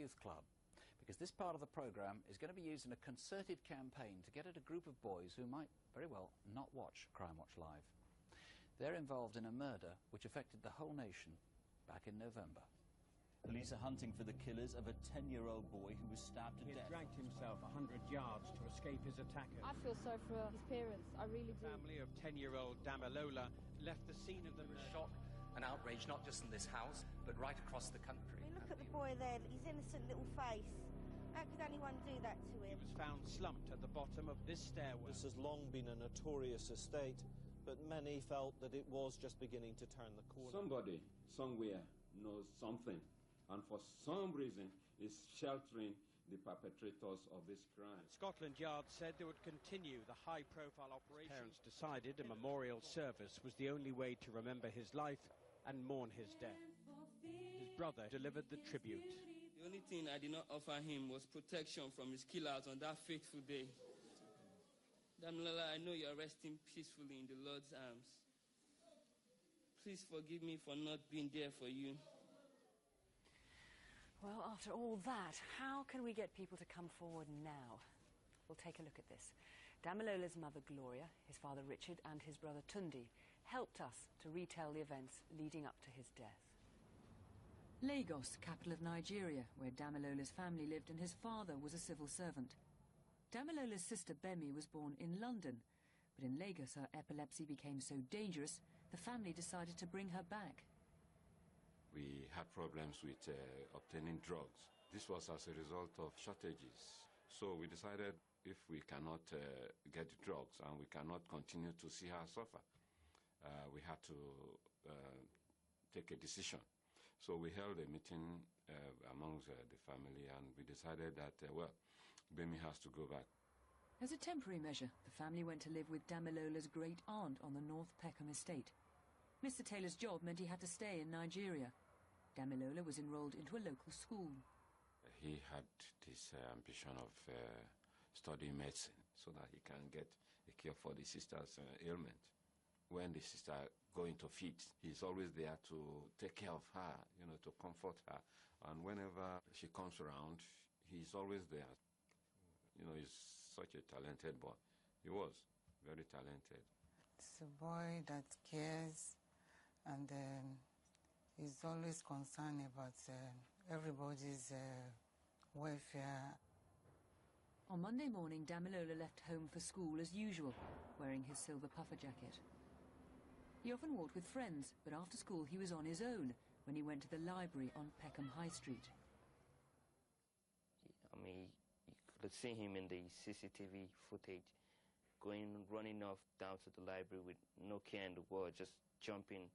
Youth Club, because this part of the programme is going to be used in a concerted campaign to get at a group of boys who might very well not watch Crimewatch Live. They're involved in a murder which affected the whole nation back in November. Police are hunting for the killers of a 10-year-old boy who was stabbed to death. He dragged himself 100 yards to escape his attackers. I feel sorry for his parents, I really do. The family of 10-year-old Damilola left the scene of the shock and outrage, not just in this house, but right across the country. I mean, look at the boy there, his innocent little face. How could anyone do that to him? He was found slumped at the bottom of this stairwell. This has long been a notorious estate, but many felt that it was just beginning to turn the corner. Somebody, somewhere, knows something, and for some reason is sheltering the perpetrators of this crime. Scotland Yard said they would continue the high-profile operation. His parents decided a memorial service was the only way to remember his life and mourn his death. His brother delivered the tribute. The only thing I did not offer him was protection from his killers on that fateful day. Damilola, I know you are resting peacefully in the Lord's arms. Please forgive me for not being there for you. Well, after all that, how can we get people to come forward now? We'll take a look at this. Damilola's mother, Gloria, his father, Richard, and his brother, Tundi, helped us to retell the events leading up to his death. Lagos, capital of Nigeria, where Damilola's family lived and his father was a civil servant. Damilola's sister, Bemi, was born in London, but in Lagos her epilepsy became so dangerous, the family decided to bring her back. We had problems with obtaining drugs. This was as a result of shortages. So we decided if we cannot get the drugs and we cannot continue to see her suffer, we had to take a decision. So we held a meeting amongst the family, and we decided that, well, Bemi has to go back. As a temporary measure, the family went to live with Damilola's great-aunt on the North Peckham estate. Mr. Taylor's job meant he had to stay in Nigeria. Damilola was enrolled into a local school. He had this ambition of studying medicine so that he can get a cure for the sister's ailment. When the sister goes into fit, he's always there to take care of her, you know, to comfort her. And whenever she comes around, he's always there. You know, he's such a talented boy. He was very talented. It's a boy that cares and is always concerned about everybody's welfare. On Monday morning, Damilola left home for school as usual, wearing his silver puffer jacket. He often walked with friends, but after school he was on his own when he went to the library on Peckham High Street. I mean, you could see him in the CCTV footage, running off down to the library with no care in the world, just jumping.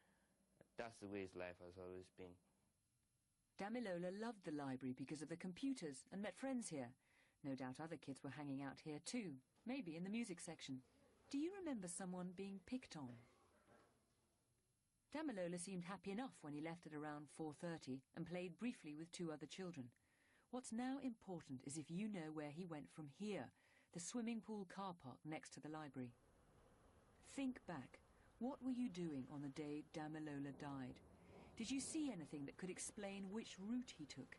That's the way his life has always been. Damilola loved the library because of the computers and met friends here. No doubt other kids were hanging out here too, maybe in the music section. Do you remember someone being picked on? Damilola seemed happy enough when he left at around 4:30 and played briefly with two other children. What's now important is if you know where he went from here, the swimming pool car park next to the library. Think back. What were you doing on the day Damilola died? Did you see anything that could explain which route he took?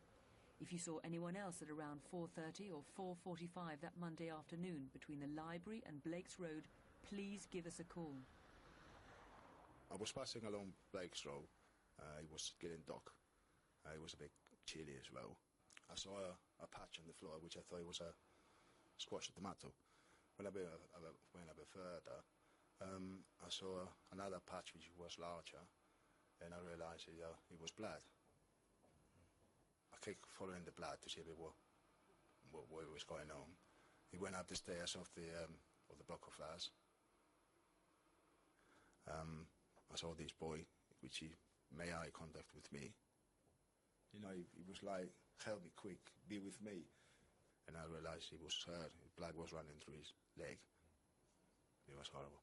If you saw anyone else at around 4:30 or 4:45 that Monday afternoon between the library and Blake's Road, please give us a call. I was passing along Blake's Road. It was getting dark. It was a bit chilly as well. I saw a patch on the floor, which I thought it was a squashed tomato. When I went a bit further, I saw another patch which was larger, and I realised it was blood. I kept following the blood to see a bit what was going on. He went up the stairs of the block of flats. I saw this boy, which he made eye contact with me. You know, he was like, help me quick, be with me. And I realised he was hurt, blood was running through his leg. It was horrible.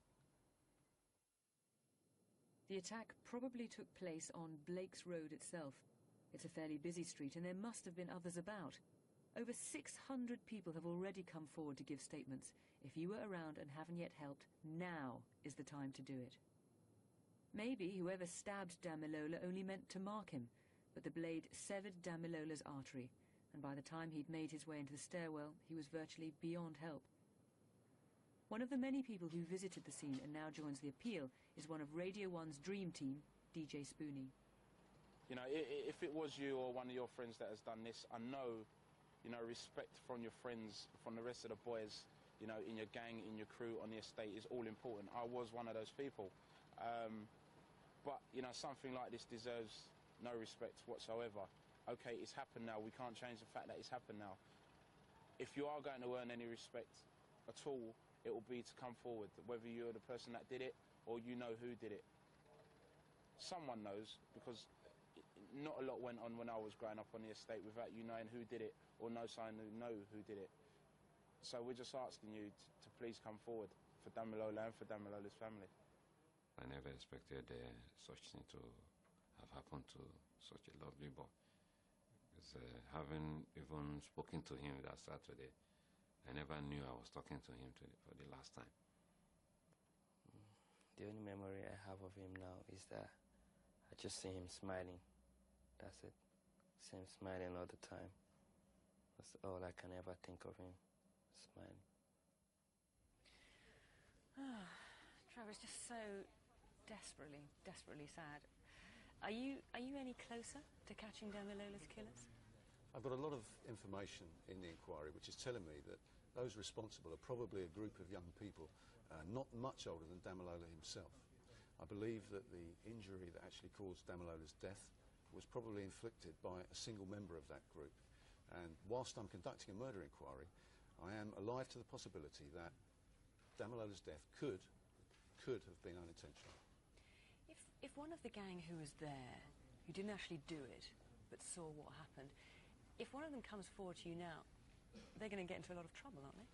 The attack probably took place on Blake's Road itself. It's a fairly busy street and there must have been others about. Over 600 people have already come forward to give statements. If you were around and haven't yet helped, now is the time to do it. Maybe whoever stabbed Damilola only meant to mark him, but the blade severed Damilola's artery. and by the time he'd made his way into the stairwell, he was virtually beyond help. One of the many people who visited the scene and now joins the appeal is one of Radio 1's dream team, DJ Spoonie. You know, if it was you or one of your friends that has done this, I know, you know, respect from your friends, from the rest of the boys, you know, in your gang, in your crew, on the estate is all important. I was one of those people. But, you know, something like this deserves no respect whatsoever. OK, it's happened now. We can't change the fact that it's happened now. If you are going to earn any respect at all, it will be to come forward, whether you're the person that did it or you know who did it. Someone knows, because not a lot went on when I was growing up on the estate without you knowing who did it or no sign who know who did it. So we're just asking you to please come forward for Damilola and for Damilola's family. I never expected such thing to have happened to such a lovely boy. Because having even spoken to him that Saturday, I never knew I was talking to him for the last time. The only memory I have of him now is that I just see him smiling. That's it. See him smiling all the time. That's all I can ever think of him, smiling. Trevor's just so desperately sad. Are you any closer to catching Damilola's killers? I've got a lot of information in the inquiry which is telling me that those responsible are probably a group of young people not much older than Damilola himself. I believe that the injury that actually caused Damilola's death was probably inflicted by a single member of that group. And whilst I'm conducting a murder inquiry, I am alive to the possibility that Damilola's death could have been unintentional. If one of the gang who was there, who didn't actually do it, but saw what happened, if one of them comes forward to you now, they're going to get into a lot of trouble, aren't they?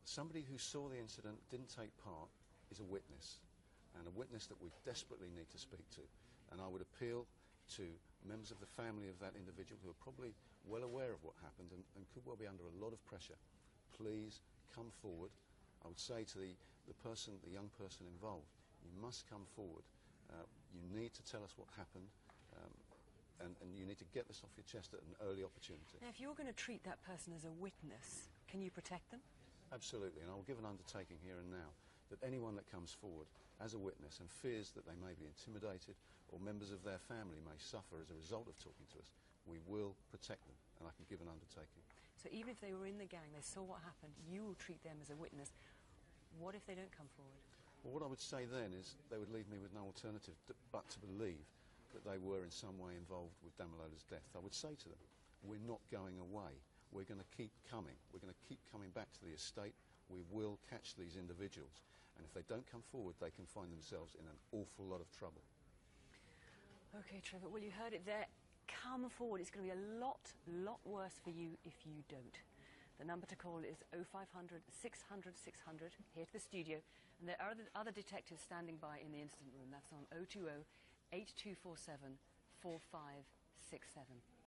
Somebody who saw the incident, didn't take part, is a witness, and a witness that we desperately need to speak to. And I would appeal to members of the family of that individual who are probably well aware of what happened and could well be under a lot of pressure. Please come forward. I would say to the young person involved, you must come forward. You need to tell us what happened, and you need to get this off your chest at an early opportunity. Now, if you're going to treat that person as a witness, can you protect them? Absolutely, and I will give an undertaking here and now that anyone that comes forward as a witness and fears that they may be intimidated or members of their family may suffer as a result of talking to us, we will protect them, and I can give an undertaking. So even if they were in the gang, they saw what happened, you will treat them as a witness. What if they don't come forward? Well, what I would say then is they would leave me with no alternative but to believe that they were in some way involved with Damilola's death. I would say to them, we're not going away. We're going to keep coming. We're going to keep coming back to the estate. We will catch these individuals. And if they don't come forward, they can find themselves in an awful lot of trouble. OK, Trevor, well, you heard it there. Come forward. It's going to be a lot worse for you if you don't. The number to call is 0500 600 600, here to the studio. And there are other detectives standing by in the incident room. That's on 020 8247 4567.